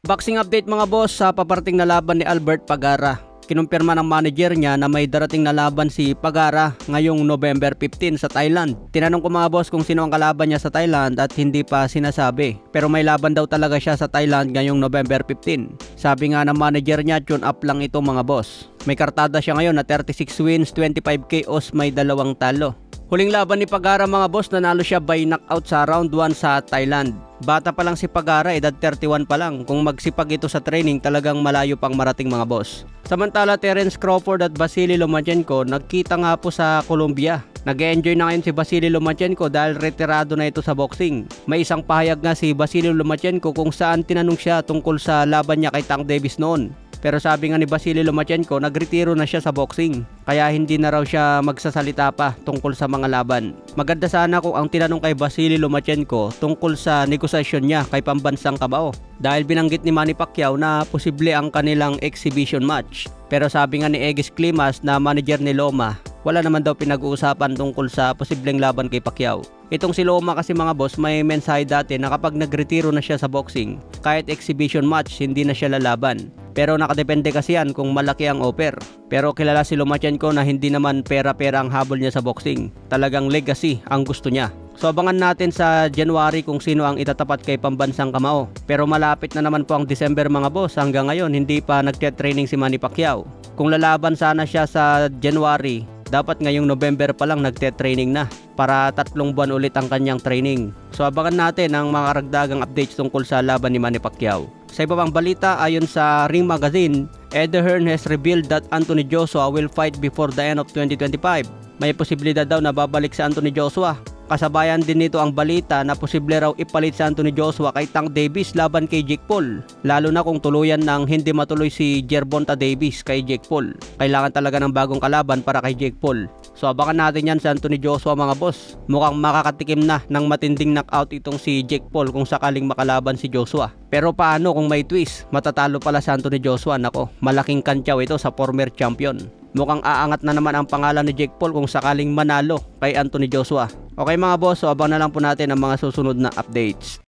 Boxing update mga boss sa paparting na laban ni Albert Pagara. Kinumpirma ng manager niya na may darating na laban si Pagara ngayong November 15 sa Thailand. Tinanong ko mga boss kung sino ang kalaban niya sa Thailand at hindi pa sinasabi. Pero may laban daw talaga siya sa Thailand ngayong November 15. Sabi nga ng manager niya, tune up lang ito mga boss. May kartada siya ngayon na 36 wins, 25 KOs, may 2 talo. Huling laban ni Pagara mga boss, nanalo siya by knockout sa round 1 sa Thailand. Bata pa lang si Pagara, edad 31 pa lang. Kung magsipag ito sa training, talagang malayo pang marating mga boss. Samantala, Terence Crawford at Vasily Lomachenko nagkita nga po sa Colombia. Nag-enjoy na ngayon si Vasily Lomachenko dahil retirado na ito sa boxing. May isang pahayag nga si Vasily Lomachenko kung saan tinanong siya tungkol sa laban niya kay Tank Davis noon. Pero sabi nga ni Vasily Lomachenko, nagretiro na siya sa boxing. Kaya hindi na raw siya magsasalita pa tungkol sa mga laban. Maganda sana kung ang tinanong kay Vasily Lomachenko tungkol sa negosasyon niya kay pambansang kabao. Dahil binanggit ni Manny Pacquiao na posible ang kanilang exhibition match. Pero sabi nga ni Egis Klimas na manager ni Loma, wala naman daw pinag-uusapan tungkol sa posibleng laban kay Pacquiao. Itong si Loma kasi mga boss, may mensahe dati na kapag nagretiro na siya sa boxing, kahit exhibition match hindi na siya lalaban. Pero nakadepende kasi yan kung malaki ang offer. Pero kilala si Lomachenko na hindi naman pera-pera ang habol niya sa boxing. Talagang legacy ang gusto niya. So abangan natin sa January kung sino ang itatapat kay pambansang kamao. Pero malapit na naman po ang December mga boss. Hanggang ngayon hindi pa nagte-training si Manny Pacquiao. Kung lalaban sana siya sa January, dapat ngayong November pa lang nagte-training na para 3 buwan ulit ang kanyang training. So abangan natin ang mga karagdagang updates tungkol sa laban ni Manny Pacquiao. Sa iba pang balita, ayon sa Ring Magazine, Eddie Hearn has revealed that Anthony Joshua will fight before the end of 2025. May posibilidad daw na babalik si Anthony Joshua. Kasabayan din nito ang balita na posible raw ipalit si Anthony Joshua kay Tank Davis laban kay Jake Paul. Lalo na kung tuluyan nang hindi matuloy si Gervonta Davis kay Jake Paul. Kailangan talaga ng bagong kalaban para kay Jake Paul. So abangan natin yan sa Anthony Joshua mga boss. Mukhang makakatikim na ng matinding knockout itong si Jake Paul kung sakaling makalaban si Joshua. Pero paano kung may twist? Matatalo pala si Anthony Joshua. Nako, malaking kantyaw ito sa former champion. Mukhang aangat na naman ang pangalan ni Jake Paul kung sakaling manalo kay Anthony Joshua. Okay mga boss, so abangan na lang po natin ang mga susunod na updates.